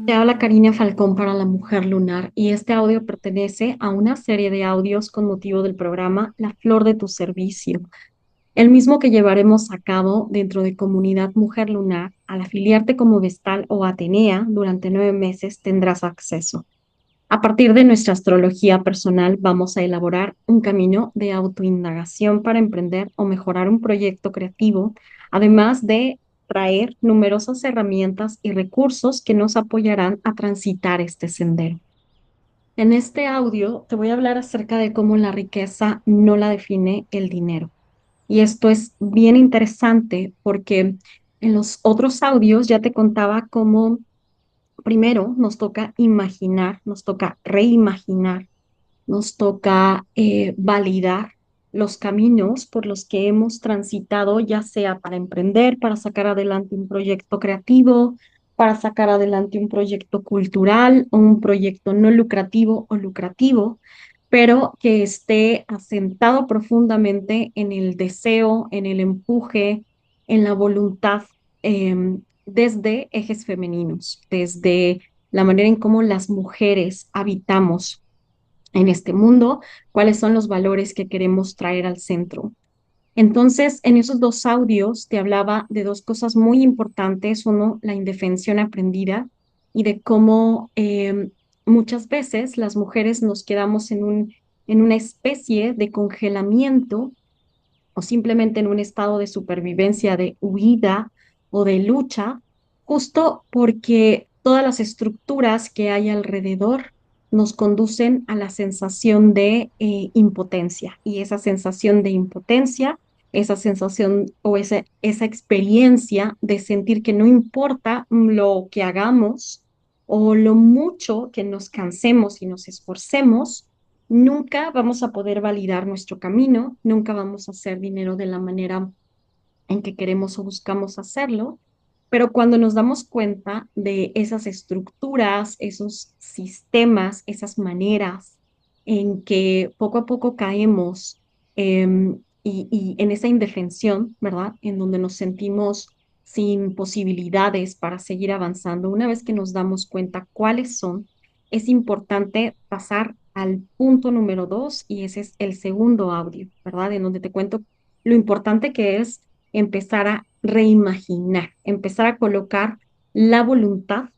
Te habla Karina Falcón para La Mujer Lunar y este audio pertenece a una serie de audios con motivo del programa La Flor de tu Servicio, el mismo que llevaremos a cabo dentro de Comunidad Mujer Lunar. Al afiliarte como Vestal o Atenea durante 9 meses tendrás acceso. A partir de nuestra astrología personal vamos a elaborar un camino de autoindagación para emprender o mejorar un proyecto creativo, además de traer numerosas herramientas y recursos que nos apoyarán a transitar este sendero. En este audio te voy a hablar acerca de cómo la riqueza no la define el dinero. Y esto es bien interesante porque en los otros audios ya te contaba cómo primero nos toca imaginar, nos toca reimaginar, nos toca validar los caminos por los que hemos transitado, ya sea para emprender, para sacar adelante un proyecto creativo, para sacar adelante un proyecto cultural o un proyecto no lucrativo o lucrativo, pero que esté asentado profundamente en el deseo, en el empuje, en la voluntad, desde ejes femeninos, desde la manera en cómo las mujeres habitamos en este mundo, cuáles son los valores que queremos traer al centro. Entonces, en esos dos audios te hablaba de dos cosas muy importantes. Uno, la indefensión aprendida y de cómo muchas veces las mujeres nos quedamos en una especie de congelamiento o simplemente en un estado de supervivencia, de huida o de lucha, justo porque todas las estructuras que hay alrededor nos conducen a la sensación de impotencia. Y esa sensación de impotencia, esa sensación o esa experiencia de sentir que no importa lo que hagamos o lo mucho que nos cansemos y nos esforcemos, nunca vamos a poder validar nuestro camino, nunca vamos a hacer dinero de la manera en que queremos o buscamos hacerlo, pero cuando nos damos cuenta de esas estructuras, esos sistemas, esas maneras en que poco a poco caemos y en esa indefensión, ¿verdad? En donde nos sentimos sin posibilidades para seguir avanzando, una vez que nos damos cuenta cuáles son, es importante pasar al punto número 2 y ese es el segundo audio, ¿verdad? En donde te cuento lo importante que es empezar a reimaginar, empezar a colocar la voluntad,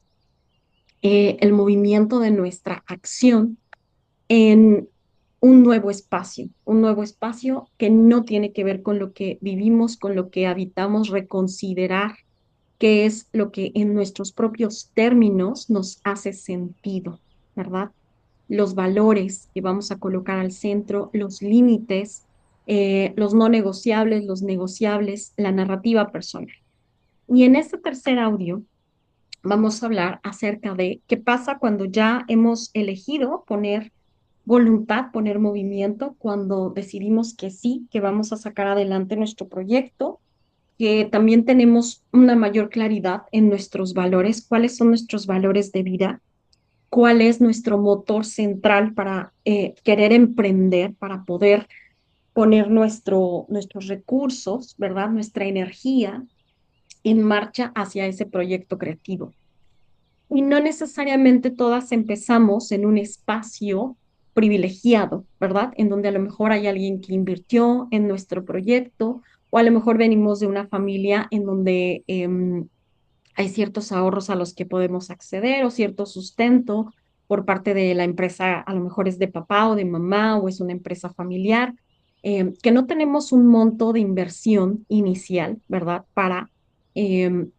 el movimiento de nuestra acción en un nuevo espacio que no tiene que ver con lo que vivimos, con lo que habitamos, reconsiderar qué es lo que en nuestros propios términos nos hace sentido, ¿verdad? Los valores que vamos a colocar al centro, los límites, los no negociables, los negociables, la narrativa personal. Y en este tercer audio vamos a hablar acerca de qué pasa cuando ya hemos elegido poner voluntad, poner movimiento, cuando decidimos que sí, que vamos a sacar adelante nuestro proyecto, que también tenemos una mayor claridad en nuestros valores, cuáles son nuestros valores de vida, cuál es nuestro motor central para querer emprender, para poder poner nuestros recursos, ¿verdad? Nuestra energía en marcha hacia ese proyecto creativo. Y no necesariamente todas empezamos en un espacio privilegiado, ¿verdad? En donde a lo mejor hay alguien que invirtió en nuestro proyecto o a lo mejor venimos de una familia en donde hay ciertos ahorros a los que podemos acceder o cierto sustento por parte de la empresa, a lo mejor es de papá o de mamá o es una empresa familiar, que no tenemos un monto de inversión inicial, ¿verdad? Em,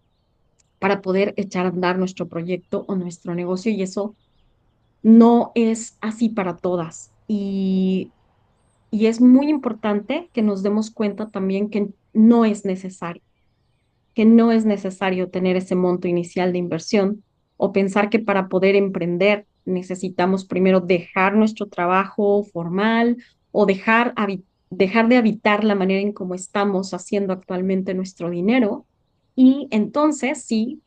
para poder echar a andar nuestro proyecto o nuestro negocio y eso no es así para todas. Y es muy importante que nos demos cuenta también que no es necesario tener ese monto inicial de inversión o pensar que para poder emprender necesitamos primero dejar nuestro trabajo formal o dejar de habitar la manera en cómo estamos haciendo actualmente nuestro dinero y entonces sí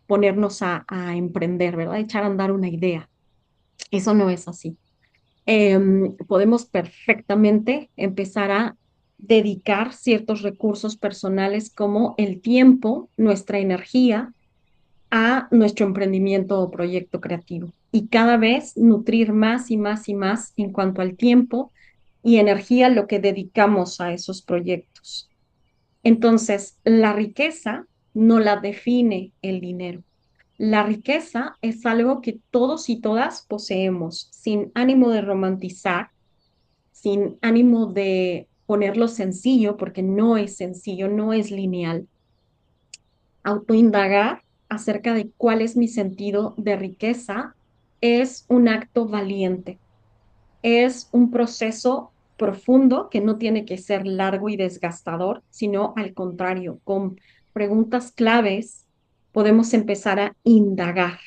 ponernos a emprender, ¿verdad? Echar a andar una idea. Eso no es así. Podemos perfectamente empezar a dedicar ciertos recursos personales como el tiempo, nuestra energía, a nuestro emprendimiento o proyecto creativo y cada vez nutrir más y más y más en cuanto al tiempo y energía lo que dedicamos a esos proyectos. Entonces, la riqueza no la define el dinero. La riqueza es algo que todos y todas poseemos, sin ánimo de romantizar, sin ánimo de ponerlo sencillo, porque no es sencillo, no es lineal. Autoindagar acerca de cuál es mi sentido de riqueza es un acto valiente, es un proceso profundo que no tiene que ser largo y desgastador, sino al contrario, con preguntas claves podemos empezar a indagar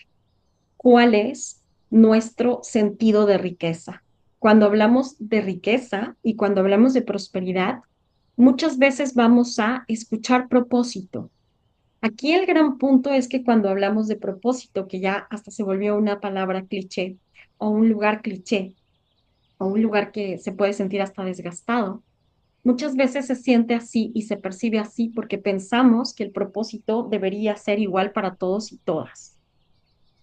cuál es nuestro sentido de riqueza. Cuando hablamos de riqueza y cuando hablamos de prosperidad, muchas veces vamos a escuchar propósito. Aquí el gran punto es que cuando hablamos de propósito, que ya hasta se volvió una palabra cliché o un lugar cliché o un lugar que se puede sentir hasta desgastado, muchas veces se siente así y se percibe así porque pensamos que el propósito debería ser igual para todos y todas,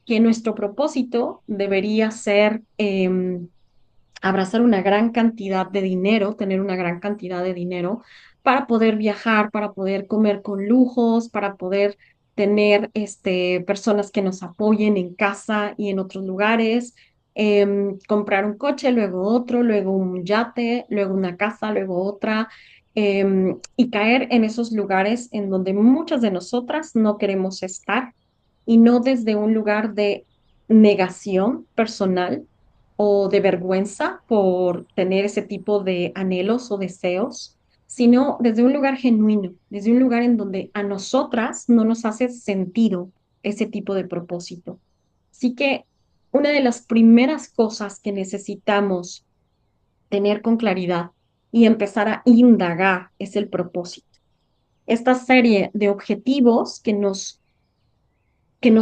que nuestro propósito debería ser abrazar una gran cantidad de dinero, tener una gran cantidad de dinero para poder viajar, para poder comer con lujos, para poder tener personas que nos apoyen en casa y en otros lugares, comprar un coche, luego otro, luego un yate, luego una casa, luego otra, y caer en esos lugares en donde muchas de nosotras no queremos estar y no desde un lugar de negación personal o de vergüenza por tener ese tipo de anhelos o deseos, sino desde un lugar genuino, desde un lugar en donde a nosotras no nos hace sentido ese tipo de propósito. Así que una de las primeras cosas que necesitamos tener con claridad y empezar a indagar es el propósito. Esta serie de objetivos que nos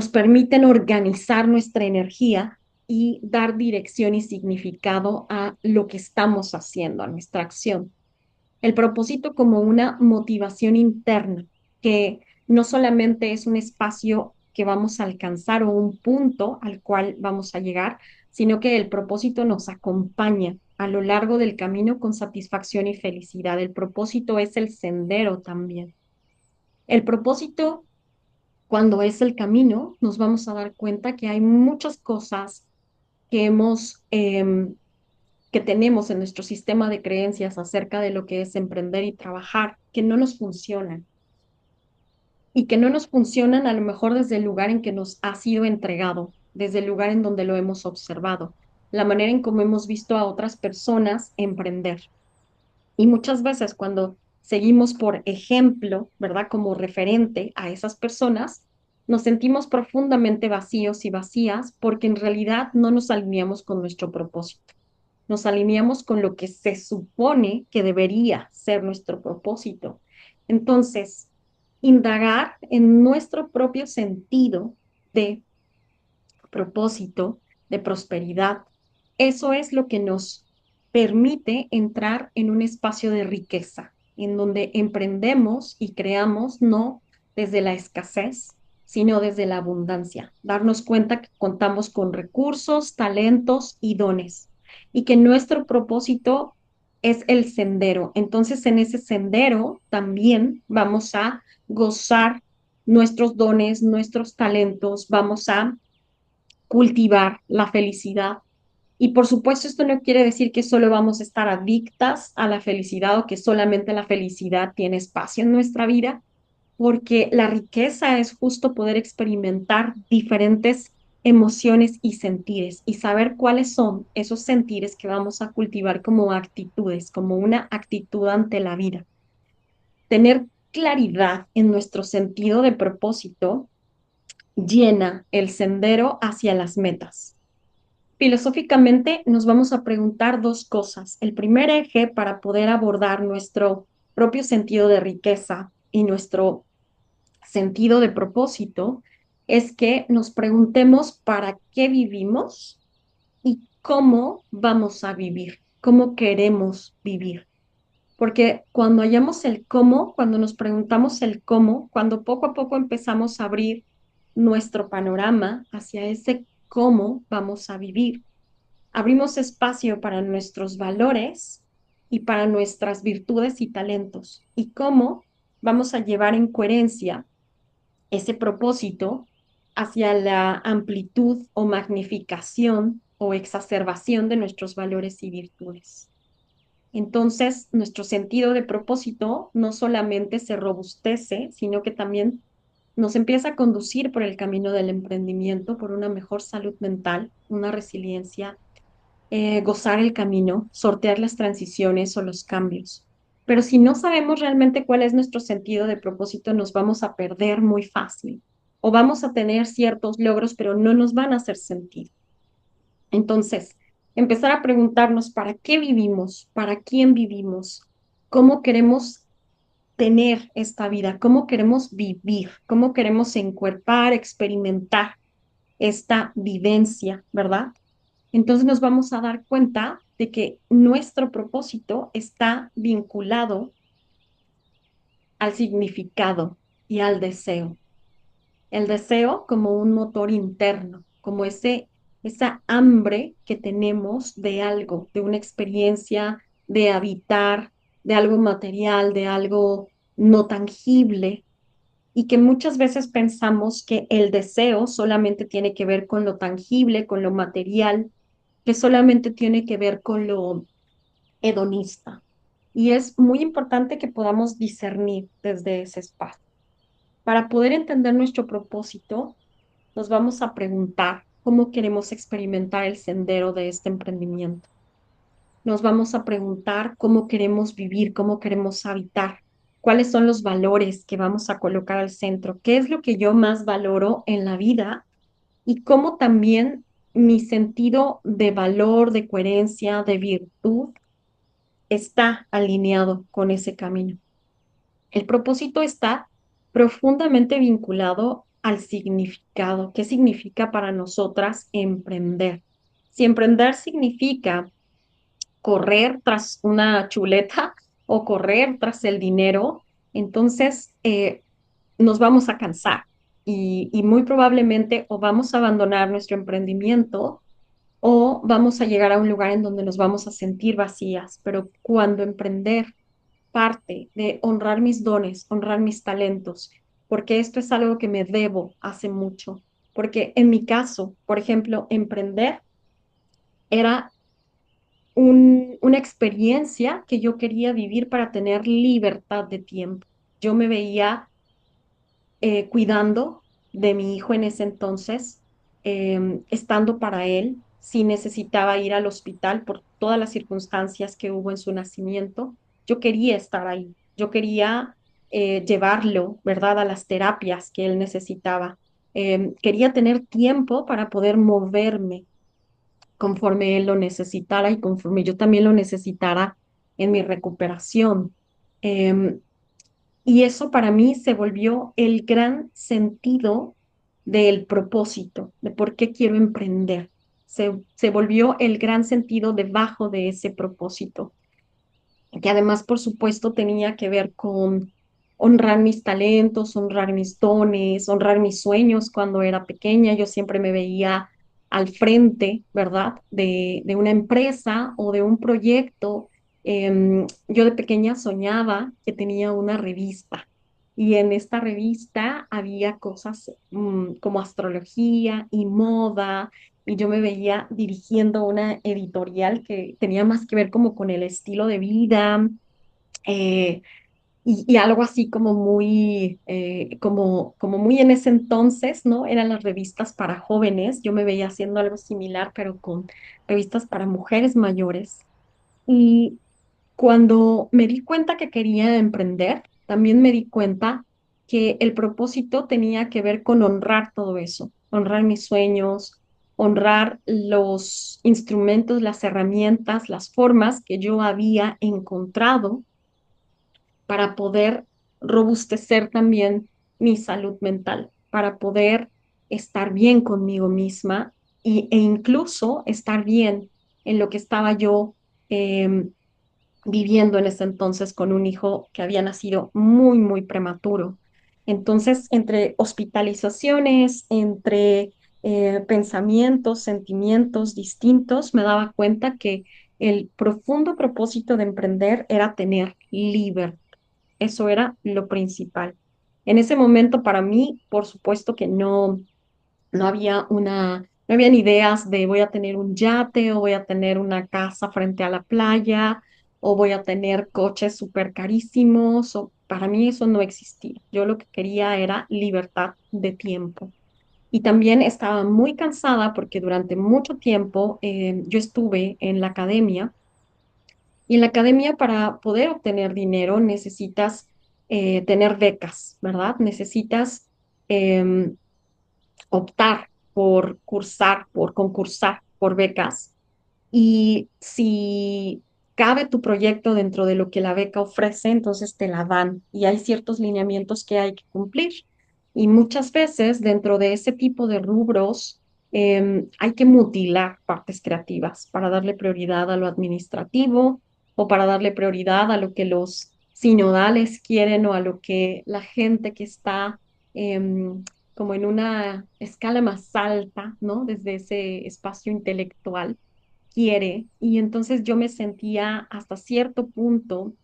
permiten organizar nuestra energía y dar dirección y significado a lo que estamos haciendo, a nuestra acción. El propósito como una motivación interna, que no solamente es un espacio que vamos a alcanzar o un punto al cual vamos a llegar, sino que el propósito nos acompaña a lo largo del camino con satisfacción y felicidad. El propósito es el sendero también. El propósito cuando es el camino, nos vamos a dar cuenta que hay muchas cosas que que tenemos en nuestro sistema de creencias acerca de lo que es emprender y trabajar, que no nos funcionan y que no nos funcionan a lo mejor desde el lugar en que nos ha sido entregado, desde el lugar en donde lo hemos observado, la manera en cómo hemos visto a otras personas emprender. Y muchas veces cuando seguimos por ejemplo, ¿verdad? Como referente a esas personas, nos sentimos profundamente vacíos y vacías porque en realidad no nos alineamos con nuestro propósito. Nos alineamos con lo que se supone que debería ser nuestro propósito. Entonces, indagar en nuestro propio sentido de propósito, de prosperidad. Eso es lo que nos permite entrar en un espacio de riqueza, en donde emprendemos y creamos no desde la escasez, sino desde la abundancia. Darnos cuenta que contamos con recursos, talentos y dones y que nuestro propósito es el sendero. Entonces, en ese sendero también vamos a gozar nuestros dones, nuestros talentos, vamos a cultivar la felicidad. Y por supuesto, esto no quiere decir que solo vamos a estar adictas a la felicidad o que solamente la felicidad tiene espacio en nuestra vida, porque la riqueza es justo poder experimentar diferentes emociones y sentires y saber cuáles son esos sentires que vamos a cultivar como actitudes, como una actitud ante la vida. Tener claridad en nuestro sentido de propósito llena el sendero hacia las metas. Filosóficamente nos vamos a preguntar dos cosas. El primer eje para poder abordar nuestro propio sentido de riqueza y nuestro sentido de propósito es que nos preguntemos para qué vivimos y cómo vamos a vivir, cómo queremos vivir. Porque cuando hallamos el cómo, cuando nos preguntamos el cómo, cuando poco a poco empezamos a abrir nuestro panorama hacia ese cómo vamos a vivir. Abrimos espacio para nuestros valores y para nuestras virtudes y talentos y cómo vamos a llevar en coherencia ese propósito hacia la amplitud o magnificación o exacerbación de nuestros valores y virtudes. Entonces, nuestro sentido de propósito no solamente se robustece, sino que también nos empieza a conducir por el camino del emprendimiento, por una mejor salud mental, una resiliencia, gozar el camino, sortear las transiciones o los cambios. Pero si no sabemos realmente cuál es nuestro sentido de propósito, nos vamos a perder muy fácil o vamos a tener ciertos logros, pero no nos van a hacer sentido. Entonces, empezar a preguntarnos para qué vivimos, para quién vivimos, cómo queremos tener esta vida, cómo queremos vivir, cómo queremos encuerpar, experimentar esta vivencia, ¿verdad? Entonces nos vamos a dar cuenta de que nuestro propósito está vinculado al significado y al deseo. El deseo como un motor interno, como esa hambre que tenemos de algo, de una experiencia, de habitar, de algo material, de algo no tangible, y que muchas veces pensamos que el deseo solamente tiene que ver con lo tangible, con lo material, que solamente tiene que ver con lo hedonista. Y es muy importante que podamos discernir desde ese espacio. Para poder entender nuestro propósito, nos vamos a preguntar cómo queremos experimentar el sendero de este emprendimiento. Nos vamos a preguntar cómo queremos vivir, cómo queremos habitar, cuáles son los valores que vamos a colocar al centro, qué es lo que yo más valoro en la vida y cómo también mi sentido de valor, de coherencia, de virtud está alineado con ese camino. El propósito está profundamente vinculado al significado. ¿Qué significa para nosotras emprender? Si emprender significa correr tras una chuleta o correr tras el dinero, entonces nos vamos a cansar y muy probablemente o vamos a abandonar nuestro emprendimiento o vamos a llegar a un lugar en donde nos vamos a sentir vacías. Pero cuando emprender parte de honrar mis dones, honrar mis talentos, porque esto es algo que me debo hace mucho. Porque en mi caso, por ejemplo, emprender era una experiencia que yo quería vivir para tener libertad de tiempo. Yo me veía cuidando de mi hijo en ese entonces, estando para él, si necesitaba ir al hospital por todas las circunstancias que hubo en su nacimiento, yo quería estar ahí, yo quería llevarlo, ¿verdad?, a las terapias que él necesitaba. Quería tener tiempo para poder moverme conforme él lo necesitara y conforme yo también lo necesitara en mi recuperación. Em, y eso para mí se volvió el gran sentido del propósito, de por qué quiero emprender. Se volvió el gran sentido debajo de ese propósito, que además, por supuesto, tenía que ver con honrar mis talentos, honrar mis dones, honrar mis sueños. Cuando era pequeña, yo siempre me veía al frente, ¿verdad?, de una empresa o de un proyecto. Yo de pequeña soñaba que tenía una revista y en esta revista había cosas como astrología y moda, y yo me veía dirigiendo una editorial que tenía más que ver como con el estilo de vida, eh, y algo así como muy, como muy en ese entonces, ¿no? Eran las revistas para jóvenes, yo me veía haciendo algo similar, pero con revistas para mujeres mayores. Y cuando me di cuenta que quería emprender, también me di cuenta que el propósito tenía que ver con honrar todo eso, honrar mis sueños, honrar los instrumentos, las herramientas, las formas que yo había encontrado para poder robustecer también mi salud mental, para poder estar bien conmigo misma e incluso estar bien en lo que estaba yo viviendo en ese entonces con un hijo que había nacido muy, muy prematuro. Entonces, entre hospitalizaciones, entre pensamientos, sentimientos distintos, me daba cuenta que el profundo propósito de emprender era tener libertad. Eso era lo principal. En ese momento, para mí, por supuesto que no habían ideas de voy a tener un yate o voy a tener una casa frente a la playa o voy a tener coches súper carísimos. O, para mí eso no existía. Yo lo que quería era libertad de tiempo. Y también estaba muy cansada porque durante mucho tiempo yo estuve en la academia y en la academia para poder obtener dinero necesitas tener becas, ¿verdad? Necesitas em, optar por cursar, por concursar por becas y si cabe tu proyecto dentro de lo que la beca ofrece, entonces te la dan y hay ciertos lineamientos que hay que cumplir. Y muchas veces dentro de ese tipo de rubros hay que mutilar partes creativas para darle prioridad a lo administrativo o para darle prioridad a lo que los sinodales quieren o a lo que la gente que está como en una escala más alta, ¿no? Desde ese espacio intelectual quiere. Y entonces yo me sentía hasta cierto punto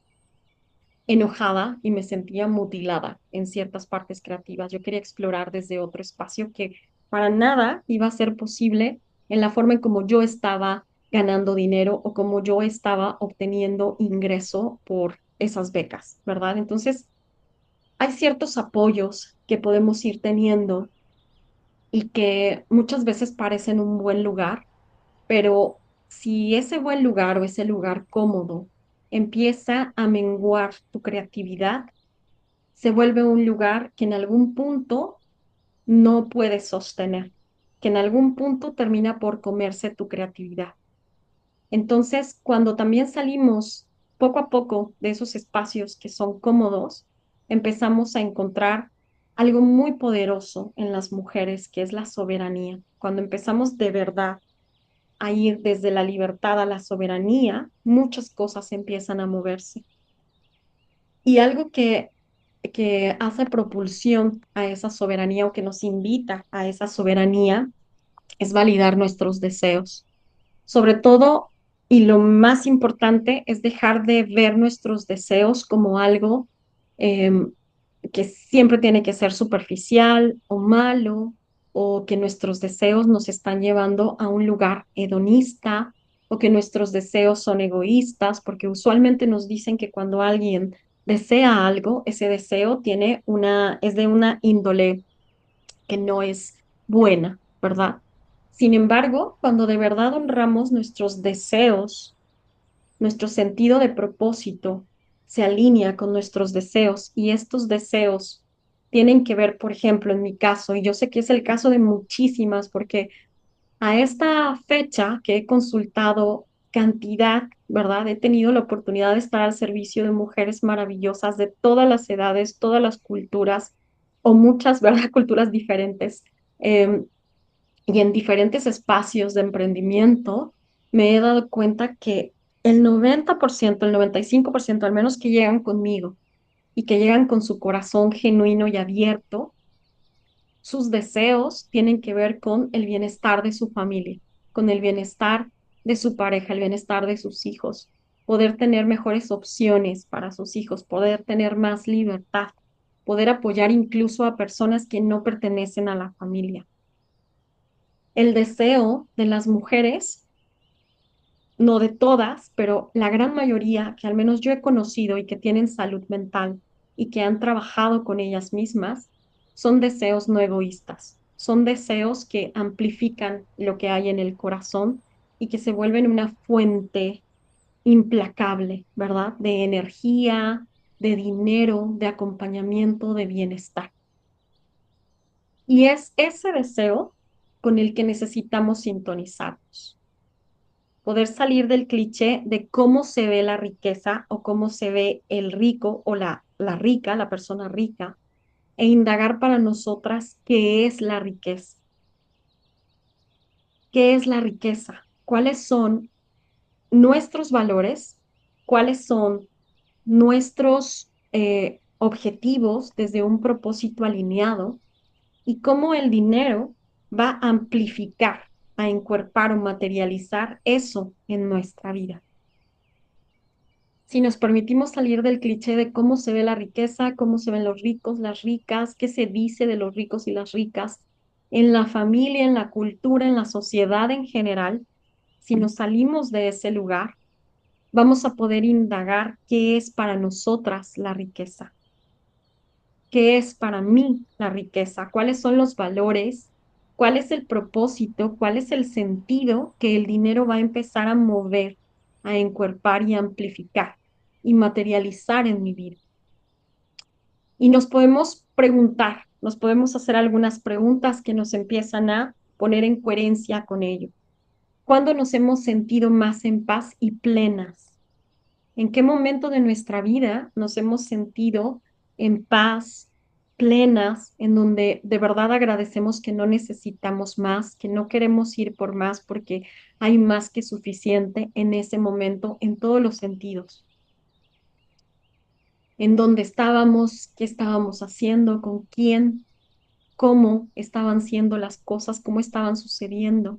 enojada y me sentía mutilada en ciertas partes creativas. Yo quería explorar desde otro espacio que para nada iba a ser posible en la forma en como yo estaba ganando dinero o como yo estaba obteniendo ingreso por esas becas, ¿verdad? Entonces, hay ciertos apoyos que podemos ir teniendo y que muchas veces parecen un buen lugar, pero si ese buen lugar o ese lugar cómodo empieza a menguar tu creatividad, se vuelve un lugar que en algún punto no puedes sostener, que en algún punto termina por comerse tu creatividad. Entonces, cuando también salimos poco a poco de esos espacios que son cómodos, empezamos a encontrar algo muy poderoso en las mujeres, que es la soberanía. Cuando empezamos de verdad a ir desde la libertad a la soberanía, muchas cosas empiezan a moverse. Y algo que hace propulsión a esa soberanía o que nos invita a esa soberanía es validar nuestros deseos. Sobre todo, y lo más importante, es dejar de ver nuestros deseos como algo em, que siempre tiene que ser superficial o malo, o que nuestros deseos nos están llevando a un lugar hedonista, o que nuestros deseos son egoístas, porque usualmente nos dicen que cuando alguien desea algo, ese deseo es de una índole que no es buena, ¿verdad? Sin embargo, cuando de verdad honramos nuestros deseos, nuestro sentido de propósito se alinea con nuestros deseos y estos deseos tienen que ver, por ejemplo, en mi caso, y yo sé que es el caso de muchísimas, porque a esta fecha que he consultado cantidad, ¿verdad? He tenido la oportunidad de estar al servicio de mujeres maravillosas de todas las edades, todas las culturas, o muchas, ¿verdad? Culturas diferentes. Eh, y en diferentes espacios de emprendimiento, me he dado cuenta que el 90%, el 95% al menos que llegan conmigo y que llegan con su corazón genuino y abierto, sus deseos tienen que ver con el bienestar de su familia, con el bienestar de su pareja, el bienestar de sus hijos, poder tener mejores opciones para sus hijos, poder tener más libertad, poder apoyar incluso a personas que no pertenecen a la familia. El deseo de las mujeres, no de todas, pero la gran mayoría que al menos yo he conocido y que tienen salud mental y que han trabajado con ellas mismas, son deseos no egoístas, son deseos que amplifican lo que hay en el corazón y que se vuelven una fuente implacable, ¿verdad? De energía, de dinero, de acompañamiento, de bienestar. Y es ese deseo con el que necesitamos sintonizarnos, poder salir del cliché de cómo se ve la riqueza o cómo se ve el rico o la rica, la persona rica, e indagar para nosotras qué es la riqueza, qué es la riqueza, cuáles son nuestros valores, cuáles son nuestros objetivos, desde un propósito alineado y cómo el dinero va a amplificar, a encuerpar o materializar eso en nuestra vida. Si nos permitimos salir del cliché de cómo se ve la riqueza, cómo se ven los ricos, las ricas, qué se dice de los ricos y las ricas, en la familia, en la cultura, en la sociedad en general, si nos salimos de ese lugar, vamos a poder indagar qué es para nosotras la riqueza, qué es para mí la riqueza, cuáles son los valores, cuál es el propósito, cuál es el sentido que el dinero va a empezar a mover, a encuerpar y amplificar y materializar en mi vida. Y nos podemos preguntar, nos podemos hacer algunas preguntas que nos empiezan a poner en coherencia con ello. ¿Cuándo nos hemos sentido más en paz y plenas? ¿En qué momento de nuestra vida nos hemos sentido en paz, plenas, en donde de verdad agradecemos que no necesitamos más, que no queremos ir por más porque hay más que suficiente en ese momento en todos los sentidos? ¿En dónde estábamos? ¿Qué estábamos haciendo? ¿Con quién? ¿Cómo estaban siendo las cosas? ¿Cómo estaban sucediendo?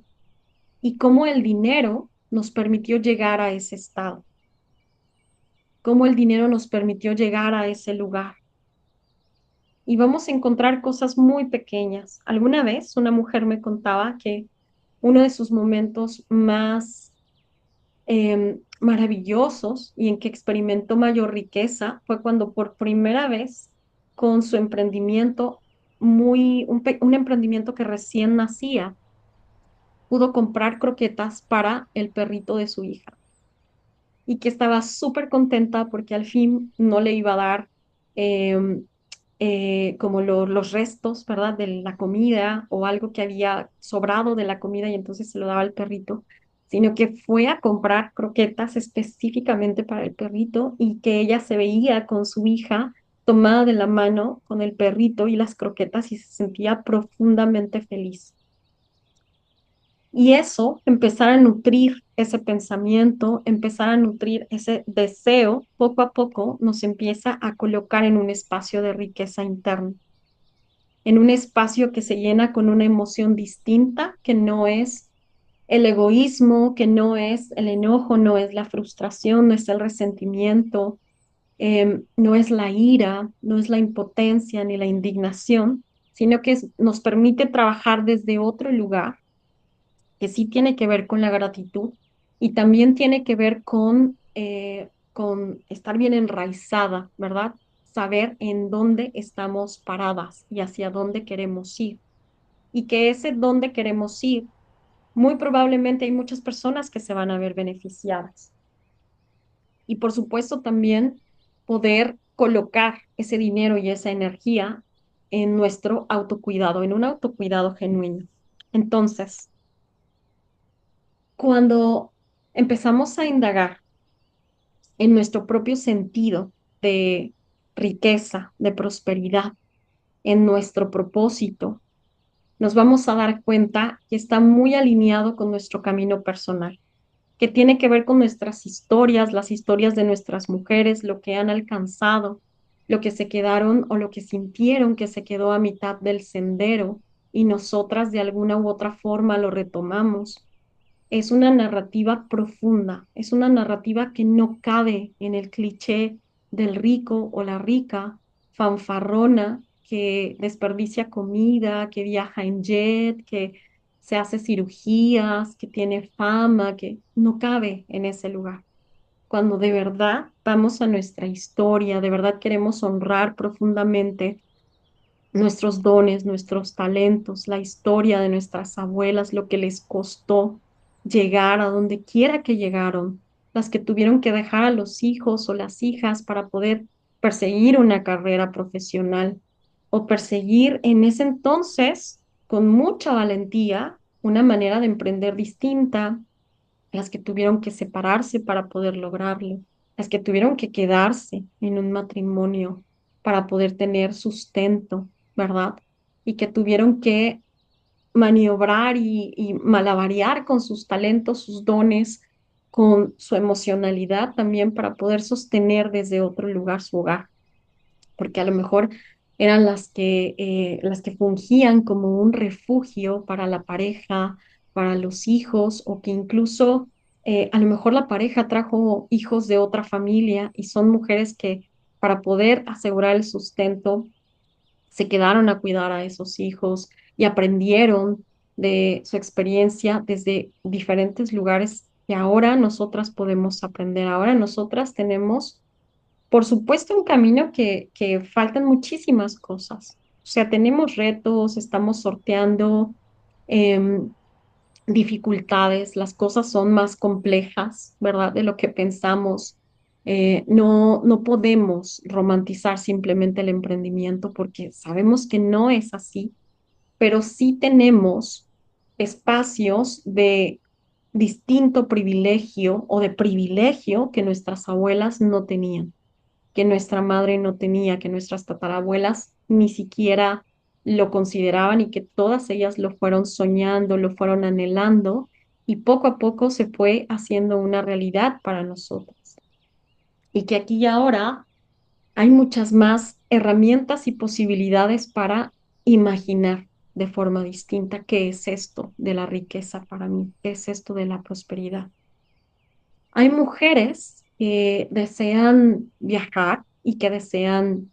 Y cómo el dinero nos permitió llegar a ese estado, cómo el dinero nos permitió llegar a ese lugar. Y vamos a encontrar cosas muy pequeñas. Alguna vez una mujer me contaba que uno de sus momentos más maravillosos y en que experimentó mayor riqueza fue cuando por primera vez con su emprendimiento, un emprendimiento que recién nacía, pudo comprar croquetas para el perrito de su hija y que estaba súper contenta porque al fin no le iba a dar em, como los restos, ¿verdad? De la comida o algo que había sobrado de la comida y entonces se lo daba al perrito, sino que fue a comprar croquetas específicamente para el perrito y que ella se veía con su hija tomada de la mano con el perrito y las croquetas y se sentía profundamente feliz. Y eso, empezar a nutrir ese pensamiento, empezar a nutrir ese deseo, poco a poco nos empieza a colocar en un espacio de riqueza interna, en un espacio que se llena con una emoción distinta, que no es el egoísmo, que no es el enojo, no es la frustración, no es el resentimiento, no es la ira, no es la impotencia ni la indignación, sino que nos permite trabajar desde otro lugar que sí tiene que ver con la gratitud y también tiene que ver con estar bien enraizada, ¿verdad? Saber en dónde estamos paradas y hacia dónde queremos ir. Y que ese dónde queremos ir, muy probablemente hay muchas personas que se van a ver beneficiadas. Y por supuesto también poder colocar ese dinero y esa energía en nuestro autocuidado, en un autocuidado genuino. Entonces, cuando empezamos a indagar en nuestro propio sentido de riqueza, de prosperidad, en nuestro propósito, nos vamos a dar cuenta que está muy alineado con nuestro camino personal, que tiene que ver con nuestras historias, las historias de nuestras mujeres, lo que han alcanzado, lo que se quedaron o lo que sintieron que se quedó a mitad del sendero y nosotras de alguna u otra forma lo retomamos. Es una narrativa profunda, es una narrativa que no cabe en el cliché del rico o la rica, fanfarrona, que desperdicia comida, que viaja en jet, que se hace cirugías, que tiene fama, que no cabe en ese lugar. Cuando de verdad vamos a nuestra historia, de verdad queremos honrar profundamente nuestros dones, nuestros talentos, la historia de nuestras abuelas, lo que les costó llegar a donde quiera que llegaron, las que tuvieron que dejar a los hijos o las hijas para poder perseguir una carrera profesional o perseguir en ese entonces con mucha valentía una manera de emprender distinta, las que tuvieron que separarse para poder lograrlo, las que tuvieron que quedarse en un matrimonio para poder tener sustento, ¿verdad? Y que tuvieron que maniobrar y malabarear con sus talentos, sus dones, con su emocionalidad también para poder sostener desde otro lugar su hogar. porque a lo mejor eran las que fungían como un refugio para la pareja, para los hijos, o que incluso a lo mejor la pareja trajo hijos de otra familia y son mujeres que para poder asegurar el sustento se quedaron a cuidar a esos hijos y aprendieron de su experiencia desde diferentes lugares que ahora nosotras podemos aprender. Ahora nosotras tenemos, por supuesto, un camino que faltan muchísimas cosas. O sea, tenemos retos, estamos sorteando em, dificultades, las cosas son más complejas, ¿verdad? De lo que pensamos. No podemos romantizar simplemente el emprendimiento porque sabemos que no es así, pero sí tenemos espacios de distinto privilegio o de privilegio que nuestras abuelas no tenían, que nuestra madre no tenía, que nuestras tatarabuelas ni siquiera lo consideraban y que todas ellas lo fueron soñando, lo fueron anhelando y poco a poco se fue haciendo una realidad para nosotros. Y que aquí y ahora hay muchas más herramientas y posibilidades para imaginar de forma distinta qué es esto de la riqueza para mí, qué es esto de la prosperidad. Hay mujeres que desean viajar y que desean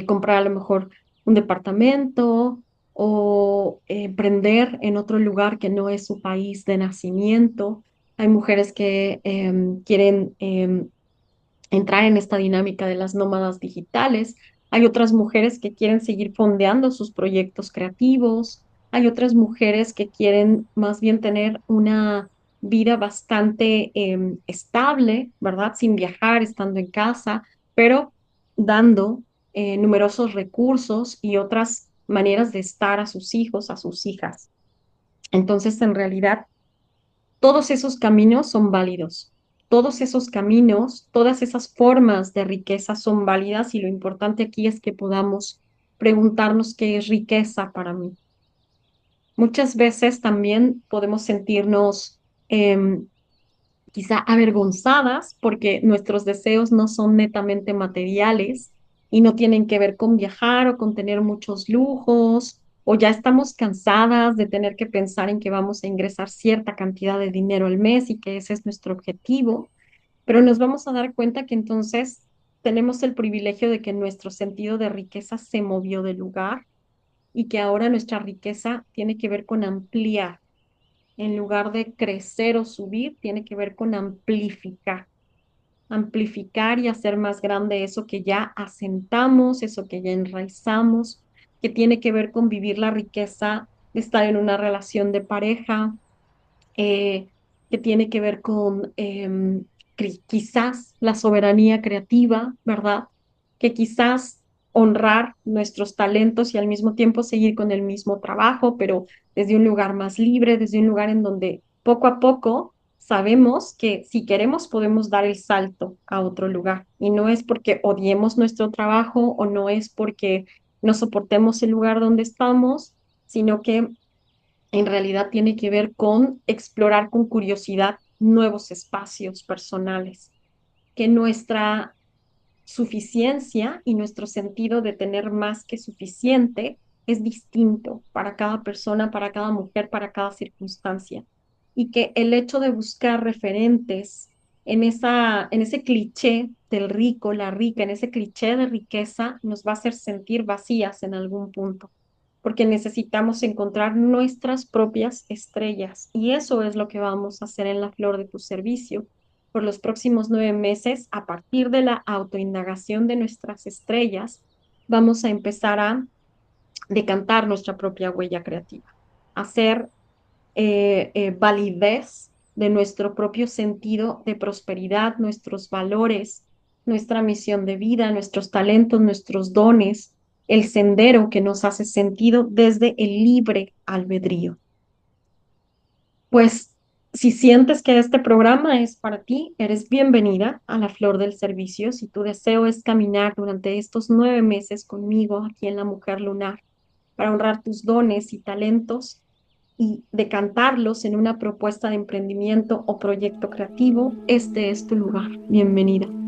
comprar a lo mejor un departamento o emprender en otro lugar que no es su país de nacimiento. Hay mujeres que quieren entrar en esta dinámica de las nómadas digitales. Hay otras mujeres que quieren seguir fondeando sus proyectos creativos. Hay otras mujeres que quieren más bien tener una vida bastante estable, ¿verdad? Sin viajar, estando en casa, pero dando numerosos recursos y otras maneras de estar a sus hijos, a sus hijas. Entonces, en realidad, todos esos caminos son válidos. Todos esos caminos, todas esas formas de riqueza son válidas y lo importante aquí es que podamos preguntarnos qué es riqueza para mí. Muchas veces también podemos sentirnos quizá avergonzadas porque nuestros deseos no son netamente materiales y no tienen que ver con viajar o con tener muchos lujos, o ya estamos cansadas de tener que pensar en que vamos a ingresar cierta cantidad de dinero al mes y que ese es nuestro objetivo, pero nos vamos a dar cuenta que entonces tenemos el privilegio de que nuestro sentido de riqueza se movió de lugar y que ahora nuestra riqueza tiene que ver con ampliar en lugar de crecer o subir, tiene que ver con amplificar, amplificar y hacer más grande eso que ya asentamos, eso que ya enraizamos, que tiene que ver con vivir la riqueza de estar en una relación de pareja, eh, que tiene que ver con quizás la soberanía creativa, ¿verdad? Que quizás honrar nuestros talentos y al mismo tiempo seguir con el mismo trabajo, pero desde un lugar más libre, desde un lugar en donde poco a poco sabemos que si queremos podemos dar el salto a otro lugar. Y no es porque odiemos nuestro trabajo o no es porque no soportemos el lugar donde estamos, sino que en realidad tiene que ver con explorar con curiosidad nuevos espacios personales, que nuestra suficiencia y nuestro sentido de tener más que suficiente es distinto para cada persona, para cada mujer, para cada circunstancia. Y que el hecho de buscar referentes en ese cliché del rico, la rica, en ese cliché de riqueza, nos va a hacer sentir vacías en algún punto, porque necesitamos encontrar nuestras propias estrellas. Y eso es lo que vamos a hacer en la flor de tu servicio por los próximos 9 meses, a partir de la autoindagación de nuestras estrellas, vamos a empezar a decantar nuestra propia huella creativa, hacer validez de nuestro propio sentido de prosperidad, nuestros valores, nuestra misión de vida, nuestros talentos, nuestros dones, el sendero que nos hace sentido desde el libre albedrío. Pues si sientes que este programa es para ti, eres bienvenida a la Flor del Servicio. Si tu deseo es caminar durante estos 9 meses conmigo aquí en La Mujer Lunar para honrar tus dones y talentos y decantarlos en una propuesta de emprendimiento o proyecto creativo, este es tu lugar. Bienvenida.